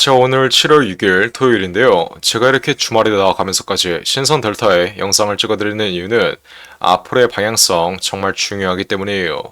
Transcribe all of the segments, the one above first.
자, 오늘 7월 6일 토요일인데요. 제가 이렇게 주말에 나와가면서까지 신선 델타의 영상을 찍어드리는 이유는 앞으로의 방향성 정말 중요하기 때문이에요.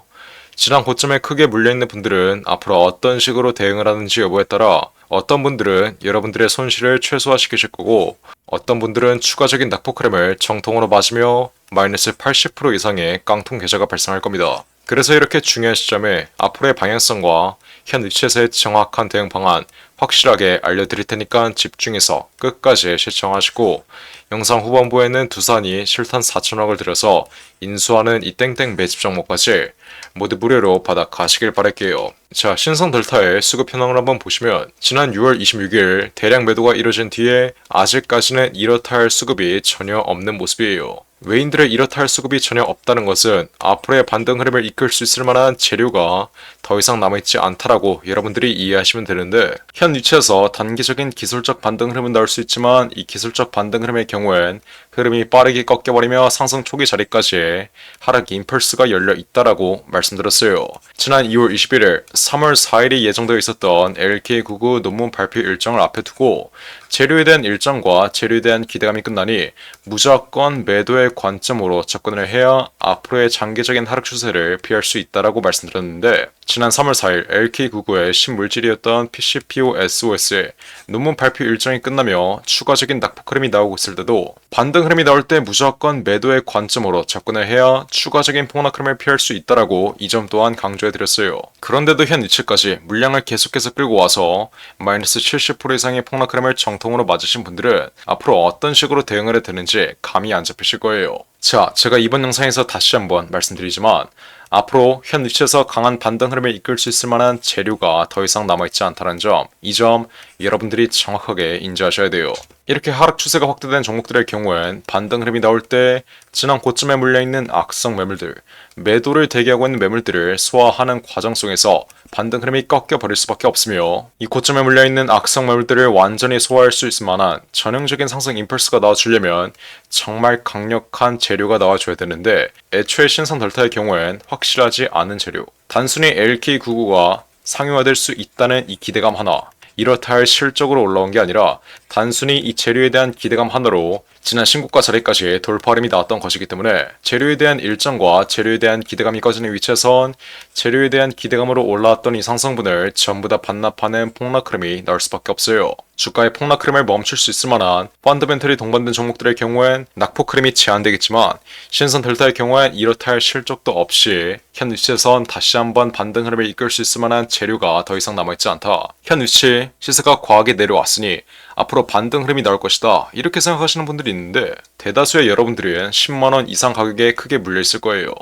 지난 고점에 크게 물려있는 분들은 앞으로 어떤 식으로 대응을 하는지 여부에 따라 어떤 분들은 여러분들의 손실을 최소화시키실 거고 어떤 분들은 추가적인 낙폭크램을 정통으로 맞으며 마이너스 80% 이상의 깡통 계좌가 발생할 겁니다. 그래서 이렇게 중요한 시점에 앞으로의 방향성과 현 위치에서의 정확한 대응 방안 확실하게 알려드릴 테니까 집중해서 끝까지 시청하시고 영상 후반부에는 두산이 실탄 4천억을 들여서 인수하는 이 땡땡 매집 종목까지 모두 무료로 받아 가시길 바랄게요. 자, 신성 델타의 수급 현황을 한번 보시면 지난 6월 26일 대량 매도가 이뤄진 뒤에 아직까지는 이렇다 할 수급이 전혀 없는 모습이에요. 외인들의 이렇다 할 수급이 전혀 없다는 것은 앞으로의 반등 흐름을 이끌 수 있을 만한 재료가 더 이상 남아있지 않다라고 여러분들이 이해하시면 되는데 현 위치에서 단기적인 기술적 반등 흐름은 나올 수 있지만 이 기술적 반등 흐름의 경우엔 흐름이 빠르게 꺾여버리며 상승 초기 자리까지 하락 임펄스가 열려 있다라고 말씀드렸어요. 지난 2월 21일, 3월 4일이 예정되어 있었던 LK99 논문 발표 일정을 앞에 두고 재료에 대한 일정과 재료에 대한 기대감이 끝나니 무조건 매도의 관점으로 접근을 해야 앞으로의 장기적인 하락 추세를 피할 수 있다라고 말씀드렸는데 지난 3월 4일 LK99의 신물질이었던 PCPOSOS의 논문 발표 일정이 끝나며 추가적인 낙폭 흐름이 나오고 있을 때도 반등 흐름이 나올 때 무조건 매도의 관점으로 접근을 해야 추가적인 폭락 흐름을 피할 수 있다라고 이 점 또한 강조해드렸어요. 그런데도 현 위치까지 물량을 계속해서 끌고 와서 마이너스 70% 이상의 폭락 흐름을 정통으로 맞으신 분들은 앞으로 어떤 식으로 대응을 해야 되는지 감이 안 잡히실 거예요. 자, 제가 이번 영상에서 다시 한번 말씀드리지만 앞으로 현 위치에서 강한 반등 흐름을 이끌 수 있을 만한 재료가 더 이상 남아있지 않다는 점, 이 점 여러분들이 정확하게 인지하셔야 돼요. 이렇게 하락 추세가 확대된 종목들의 경우엔 반등 흐름이 나올 때 지난 고점에 물려있는 악성 매물들, 매도를 대기하고 있는 매물들을 소화하는 과정 속에서 반등 흐름이 꺾여버릴 수밖에 없으며 이 고점에 물려있는 악성 매물들을 완전히 소화할 수 있을 만한 전형적인 상승 임펄스가 나와주려면 정말 강력한 재료가 나와줘야 되는데 애초에 신성 델타의 경우엔 확실하지 않은 재료, 단순히 LK99가 상용화될 수 있다는 이 기대감 하나, 이렇다 할 실적으로 올라온 게 아니라 단순히 이 재료에 대한 기대감 하나로 지난 신고가 자리까지 돌파 흐름이 나왔던 것이기 때문에 재료에 대한 일정과 재료에 대한 기대감이 꺼지는 위치에선 재료에 대한 기대감으로 올라왔던 이 상승분을 전부 다 반납하는 폭락 흐름이 나올 수밖에 없어요. 주가의 폭락 흐름을 멈출 수 있을 만한 펀더멘털이 동반된 종목들의 경우엔 낙폭 흐름이 제한되겠지만 신선 델타의 경우엔 이렇다 할 실적도 없이 현 위치에선 다시 한번 반등 흐름을 이끌 수 있을 만한 재료가 더 이상 남아있지 않다. 현 위치 시세가 과하게 내려왔으니 앞으로 반등 흐름이 나올 것이다. 이렇게 생각하시는 분들이 있는데 대다수의 여러분들은 10만원 이상 가격에 크게 물려있을 거예요.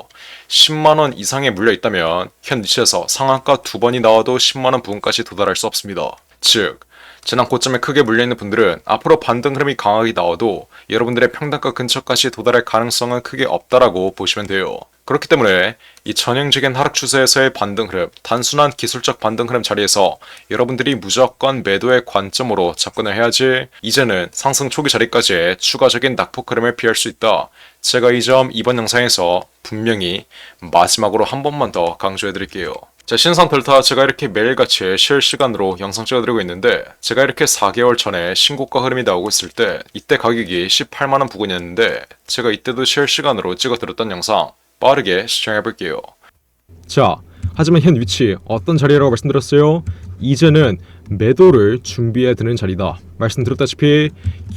10만원 이상에 물려있다면 현 위치에서 상한가 2번이 나와도 10만원 부근까지 도달할 수 없습니다. 즉 지난 고점에 크게 물려있는 분들은 앞으로 반등 흐름이 강하게 나와도 여러분들의 평단가 근처까지 도달할 가능성은 크게 없다라고 보시면 돼요. 그렇기 때문에 이 전형적인 하락 추세에서의 반등 흐름, 단순한 기술적 반등 흐름 자리에서 여러분들이 무조건 매도의 관점으로 접근을 해야지 이제는 상승 초기 자리까지의 추가적인 낙폭 흐름을 피할 수 있다. 제가 이 점 이번 영상에서 분명히 마지막으로 한 번만 더 강조해 드릴게요. 자, 신선 델타 제가 이렇게 매일같이 실시간으로 영상 찍어드리고 있는데 제가 이렇게 4개월 전에 신고가 흐름이 나오고 있을 때 이때 가격이 18만원 부근이었는데 제가 이때도 실시간으로 찍어드렸던 영상 빠르게 시청해볼게요. 자, 하지만 현 위치 어떤 자리라고 말씀드렸어요? 이제는 매도를 준비해야 되는 자리다. 말씀드렸다시피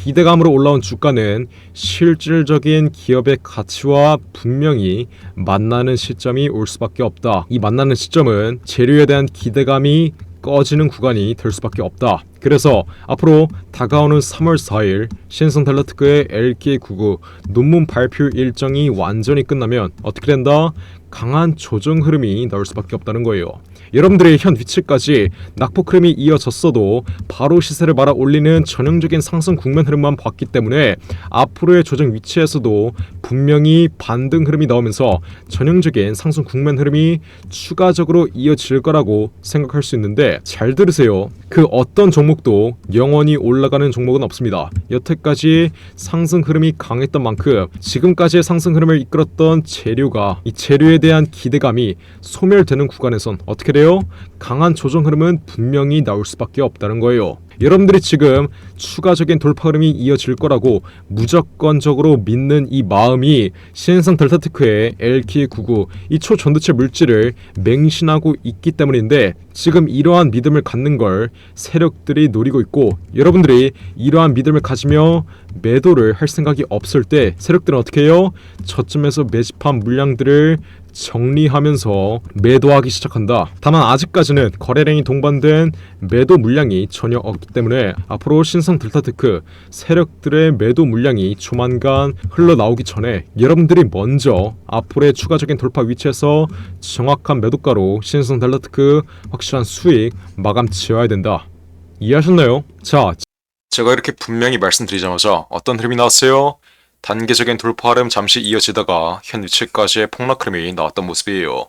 기대감으로 올라온 주가는 실질적인 기업의 가치와 분명히 만나는 시점이 올 수밖에 없다. 이 만나는 시점은 재료에 대한 기대감이 꺼지는 구간이 될 수밖에 없다. 그래서 앞으로 다가오는 3월 4일 신성 델타 특허의 LK99 논문 발표 일정이 완전히 끝나면 어떻게 된다? 강한 조정 흐름이 나올 수밖에 없다는 거예요. 여러분들의 현 위치까지 낙폭 흐름이 이어졌어도 바로 시세를 말아 올리는 전형적인 상승 국면 흐름만 봤기 때문에 앞으로의 조정 위치에서도 분명히 반등 흐름이 나오면서 전형적인 상승 국면 흐름이 추가적으로 이어질 거라고 생각할 수 있는데 잘 들으세요. 그 어떤 종목도 영원히 올라가는 종목은 없습니다. 여태까지 상승 흐름이 강했던 만큼 지금까지의 상승 흐름을 이끌었던 재료가 이 재료에 대한 기대감이 소멸되는 구간에선 어떻게 돼요? 돼요? 강한 조정 흐름은 분명히 나올 수밖에 없다는 거예요. 여러분들이 지금 추가적인 돌파 흐름이 이어질 거라고 무조건적으로 믿는 이 마음이 신성 델타테크의 LK99 이 초전도체 물질을 맹신하고 있기 때문인데, 지금 이러한 믿음을 갖는 걸 세력들이 노리고 있고, 여러분들이 이러한 믿음을 가지며 매도를 할 생각이 없을 때 세력들은 어떻게 해요? 저점에서 매집한 물량들을 정리하면서 매도하기 시작한다. 다만 아직까지는 거래량이 동반된 매도 물량이 전혀 없기 때문에 앞으로 신성 델타테크 세력들의 매도 물량이 조만간 흘러나오기 전에 여러분들이 먼저 앞으로의 추가적인 돌파 위치에서 정확한 매도가로 신성 델타테크 확실한 수익 마감 지어야 된다. 이해하셨나요? 자, 제가 이렇게 분명히 말씀드리자마자 어떤 흐름이 나왔어요? 단계적인 돌파 흐름 잠시 이어지다가 현 위치까지의 폭락 흐름이 나왔던 모습이에요.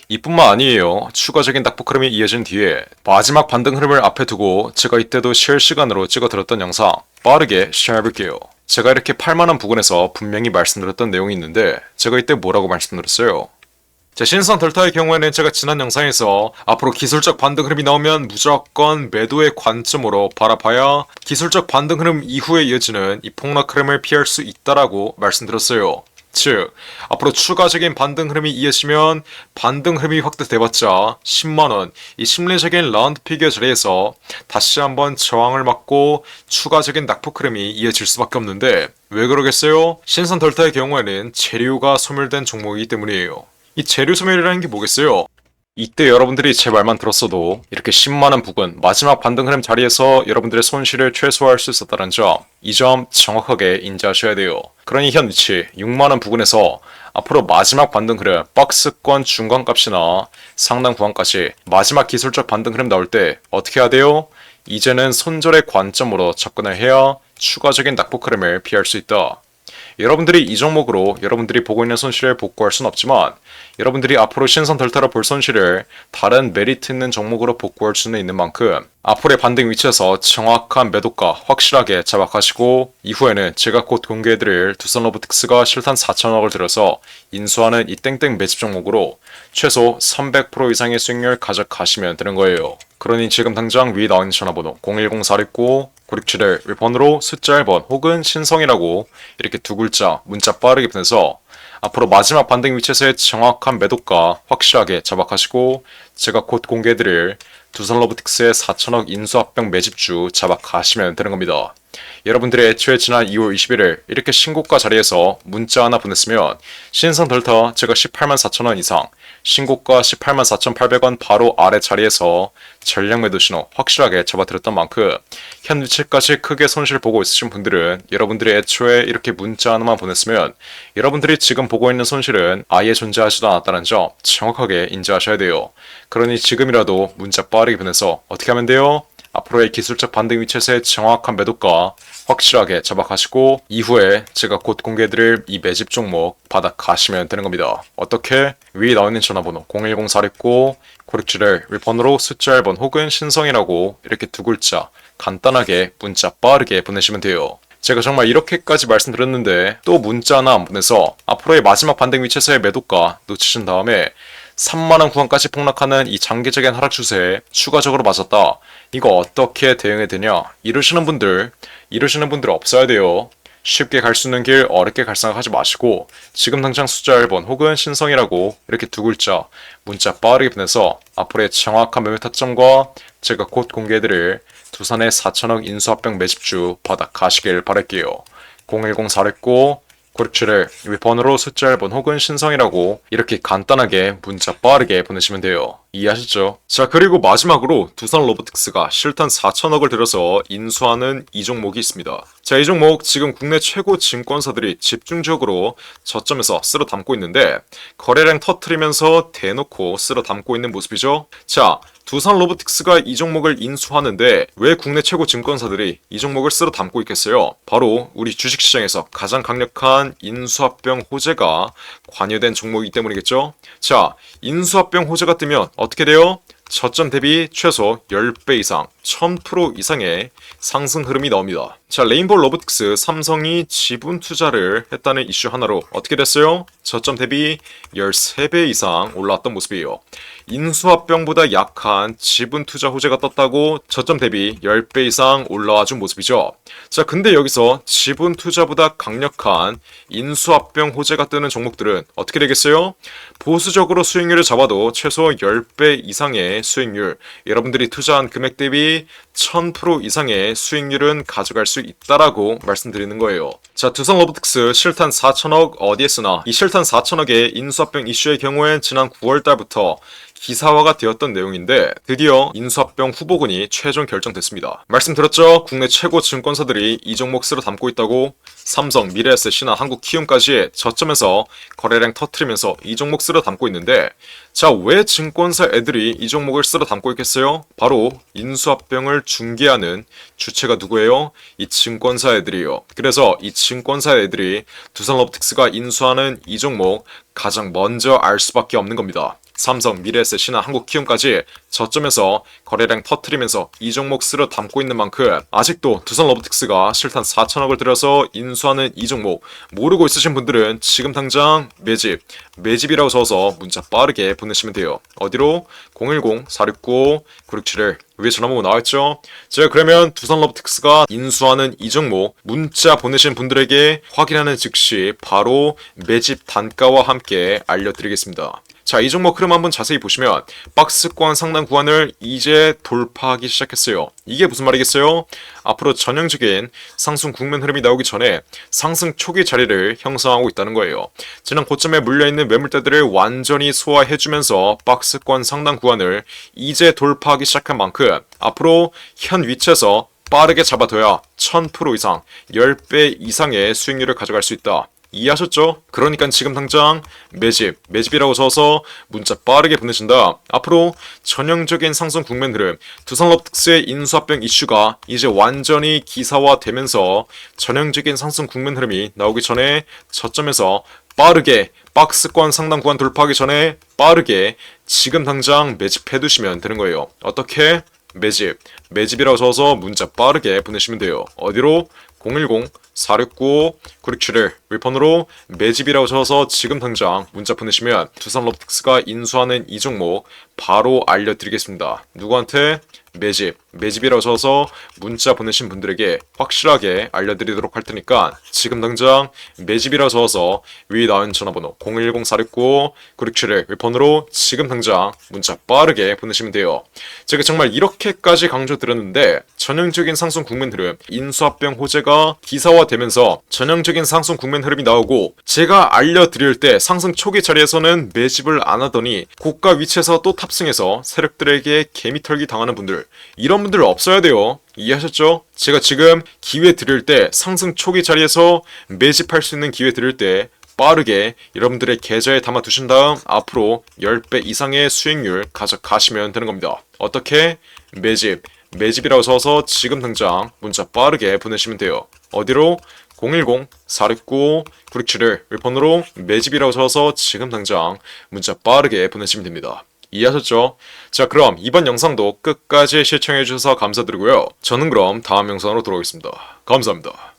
이뿐만 아니에요. 추가적인 낙폭 흐름이 이어진 뒤에 마지막 반등 흐름을 앞에 두고 제가 이때도 실시간으로 찍어드렸던 영상 빠르게 시작해볼게요. 제가 이렇게 8만원 부근에서 분명히 말씀드렸던 내용이 있는데, 제가 이때 뭐라고 말씀드렸어요? 자, 신성 델타의 경우에는 제가 지난 영상에서 앞으로 기술적 반등 흐름이 나오면 무조건 매도의 관점으로 바라봐야 기술적 반등 흐름 이후에 이어지는 이 폭락 흐름을 피할 수 있다라고 말씀드렸어요. 즉, 앞으로 추가적인 반등 흐름이 이어지면 반등 흐름이 확대돼봤자 10만원, 이 심리적인 라운드 피겨 자리에서 다시 한번 저항을 맞고 추가적인 낙폭 흐름이 이어질 수밖에 없는데, 왜 그러겠어요? 신성 델타의 경우에는 재료가 소멸된 종목이기 때문이에요. 이 재료 소멸이라는 게 뭐겠어요? 이때 여러분들이 제 말만 들었어도 이렇게 10만원 부근 마지막 반등 흐름 자리에서 여러분들의 손실을 최소화할 수 있었다는 점, 이 점 정확하게 인지하셔야 돼요. 그러니 현 위치 6만원 부근에서 앞으로 마지막 반등 흐름, 박스권 중간값이나 상단 구간까지 마지막 기술적 반등 흐름 나올 때 어떻게 해야 돼요? 이제는 손절의 관점으로 접근을 해야 추가적인 낙폭 흐름을 피할 수 있다. 여러분들이 이 종목으로 여러분들이 보고 있는 손실을 복구할 수는 없지만, 여러분들이 앞으로 신성 델타로 볼 손실을 다른 메리트 있는 종목으로 복구할 수는 있는 만큼 앞으로의 반등 위치에서 정확한 매도가 확실하게 잡아가시고, 이후에는 제가 곧 공개해드릴 두산로보틱스가 실탄 4천억을 들여서 인수하는 이 땡땡 매집 종목으로 최소 300% 이상의 수익률 가져가시면 되는 거예요. 그러니 지금 당장 위에 나와있는 전화번호 010-469-9671 1번으로 숫자 1번 혹은 신성이라고 이렇게 두 글자 문자 빠르게 보내서 앞으로 마지막 반등 위치에서의 정확한 매도가 확실하게 잡아가시고, 제가 곧 공개해드릴 두산로보틱스의 4천억 인수합병 매집주 잡아가시면 되는 겁니다. 여러분들의 애초에 지난 2월 21일 이렇게 신고가 자리에서 문자 하나 보냈으면 신성 델타 제가 18만 4천원 이상, 신고가 18만 4,800원 바로 아래 자리에서 전략 매도 신호 확실하게 잡아드렸던 만큼 현 위치까지 크게 손실 보고 있으신 분들은 여러분들이 애초에 이렇게 문자 하나만 보냈으면 여러분들이 지금 보고 있는 손실은 아예 존재하지도 않았다는 점 정확하게 인지하셔야 돼요. 그러니 지금이라도 문자 빠르게 보내서 어떻게 하면 돼요? 앞으로의 기술적 반등 위치에서의 정확한 매도가 확실하게 잡아가시고, 이후에 제가 곧 공개해드릴 이 매집 종목 받아가시면 되는 겁니다. 어떻게? 위에 나와있는 전화번호 010-469-9671 1번으로 숫자 1번 혹은 신성이라고 이렇게 두 글자 간단하게 문자 빠르게 보내시면 돼요. 제가 정말 이렇게까지 말씀드렸는데 또 문자 하나 안 보내서 앞으로의 마지막 반등 위치에서의 매도가 놓치신 다음에 3만원 구간까지 폭락하는 이 장기적인 하락 추세에 추가적으로 맞았다. 이거 어떻게 대응해야 되냐? 이러시는 분들 없어야 돼요. 쉽게 갈 수 있는 길 어렵게 갈 생각하지 마시고 지금 당장 숫자 1번 혹은 신성이라고 이렇게 두 글자 문자 빠르게 보내서 앞으로의 정확한 매매 타점과 제가 곧 공개해드릴 두산의 4천억 인수합병 매집주 받아 가시길 바랄게요. 010-469 9671 번호로 숫자 1번 혹은 신성이라고 이렇게 간단하게 문자 빠르게 보내시면 돼요. 이해하셨죠? 자, 그리고 마지막으로 두산로보틱스가 실탄 4천억을 들여서 인수하는 이 종목이 있습니다. 자, 이 종목 지금 국내 최고 증권사들이 집중적으로 저점에서 쓸어 담고 있는데 거래량 터트리면서 대놓고 쓸어 담고 있는 모습이죠. 자, 두산로보틱스가 이 종목을 인수하는데 왜 국내 최고 증권사들이 이 종목을 쓸어 담고 있겠어요? 바로 우리 주식시장에서 가장 강력한 인수합병 호재가 관여된 종목이기 때문이겠죠? 자, 인수합병 호재가 뜨면 어떻게 돼요? 저점 대비 최소 10배 이상, 1000% 이상의 상승 흐름이 나옵니다. 자, 레인보우 로보틱스 삼성이 지분 투자를 했다는 이슈 하나로 어떻게 됐어요? 저점 대비 13배 이상 올라왔던 모습이에요. 인수합병보다 약한 지분 투자 호재가 떴다고 저점 대비 10배 이상 올라와 준 모습이죠. 자, 근데 여기서 지분 투자보다 강력한 인수합병 호재가 뜨는 종목들은 어떻게 되겠어요? 보수적으로 수익률을 잡아도 최소 10배 이상의 수익률, 여러분들이 투자한 금액 대비 1000% 이상의 수익률은 가져갈 수 있다라고 말씀드리는 거예요. 자, 두산 로보틱스 실탄 4천억 어디에 쓰나? 이 실탄 4천억의 인수합병 이슈의 경우엔 지난 9월 달부터 기사화가 되었던 내용인데 드디어 인수합병 후보군이 최종 결정됐습니다. 말씀드렸죠? 국내 최고 증권사들이 이 종목 쓰러 담고 있다고. 삼성, 미래에셋이나 한국키움까지 저점에서 거래량 터트리면서 이 종목 쓰러 담고 있는데, 자, 왜 증권사 애들이 이 종목을 쓰러 담고 있겠어요? 바로 인수합병을 중개하는 주체가 누구예요? 이 증권사 애들이에요. 그래서 이 증권사 애들이 두산 로보틱스가 인수하는 이 종목 가장 먼저 알 수밖에 없는 겁니다. 삼성, 미래에셋이나 한국키움까지 저점에서 거래량 터트리면서 이 종목 쓰러 담고 있는 만큼 아직도 두산 로보틱스가 실탄 4천억을 들여서 인수하는 이 종목 모르고 있으신 분들은 지금 당장 매집이라고 적어서 문자 빠르게 보내시면 돼요. 어디로? 010-469-9671 위에 전화번호 나와있죠? 제가 그러면 두산 로보틱스가 인수하는 이 종목 문자 보내신 분들에게 확인하는 즉시 바로 매집 단가와 함께 알려드리겠습니다. 자, 이 종목 흐름 한번 자세히 보시면 박스권 상단 구간을 이제 돌파하기 시작했어요. 이게 무슨 말이겠어요? 앞으로 전형적인 상승 국면 흐름이 나오기 전에 상승 초기 자리를 형성하고 있다는 거예요. 지난 고점에 물려있는 매물대들을 완전히 소화해주면서 박스권 상단 구간을 이제 돌파하기 시작한 만큼 앞으로 현 위치에서 빠르게 잡아둬야 1000% 이상, 10배 이상의 수익률을 가져갈 수 있다. 이해하셨죠? 그러니까 지금 당장 매집이라고 써서 문자 빠르게 보내신다. 앞으로 전형적인 상승 국면 흐름, 두산 로보틱스의 인수합병 이슈가 이제 완전히 기사화되면서 전형적인 상승 국면 흐름이 나오기 전에 저점에서 빠르게 박스권 상단 구간 돌파하기 전에 빠르게 지금 당장 매집해 두시면 되는 거예요. 어떻게? 매집이라고 써서 문자 빠르게 보내시면 돼요. 어디로? 010-469-9671 윗번호로 매집이라고 적어서 지금 당장 문자 보내시면 두산 로보틱스가 인수하는 이 종목 바로 알려드리겠습니다. 누구한테? 매집이라고 적어서 문자 보내신 분들에게 확실하게 알려드리도록 할 테니까 지금 당장 매집이라고 적어서 위에 나온 전화번호 010-469-9671 윗번호로 지금 당장 문자 빠르게 보내시면 돼요. 제가 정말 이렇게까지 강조드렸는데 전형적인 상승 국면 흐름, 인수합병 호재가 기사화되면서 전형적인 상승 국면 흐름이 나오고 제가 알려드릴 때 상승 초기 자리에서는 매집을 안 하더니 고가 위치에서 또 탑승해서 세력들에게 개미털기 당하는 분들, 이런 분들 없어야 돼요. 이해하셨죠? 제가 지금 기회 드릴 때 상승 초기 자리에서 매집할 수 있는 기회 드릴 때 빠르게 여러분들의 계좌에 담아 두신 다음 앞으로 10배 이상의 수익률 가져가시면 되는 겁니다. 어떻게? 매집이라고 써서 지금 당장 문자 빠르게 보내시면 돼요. 어디로? 010-469-9671 윗번호로 매집이라고 적어서 지금 당장 문자 빠르게 보내시면 됩니다. 이해하셨죠? 자, 그럼 이번 영상도 끝까지 시청해주셔서 감사드리고요. 저는 그럼 다음 영상으로 돌아오겠습니다. 감사합니다.